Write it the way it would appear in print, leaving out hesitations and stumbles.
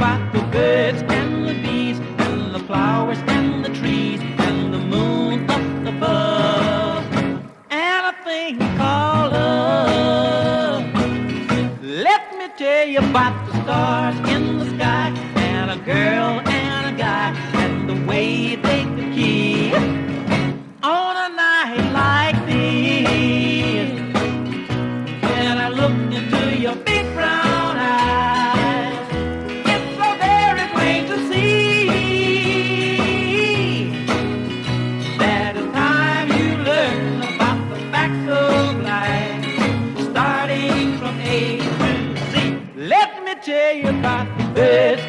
about the birds and the bees and the flowers and the trees and the moon up above and a thing called love. Let me tell you about the stars in the sky and a girl and a guy and the way they could kiss on a night like this. When I looked into your big brown eyes, it's so very plain to see that it's time you learn about the facts of life, starting from A to Z. Let me tell you about the birds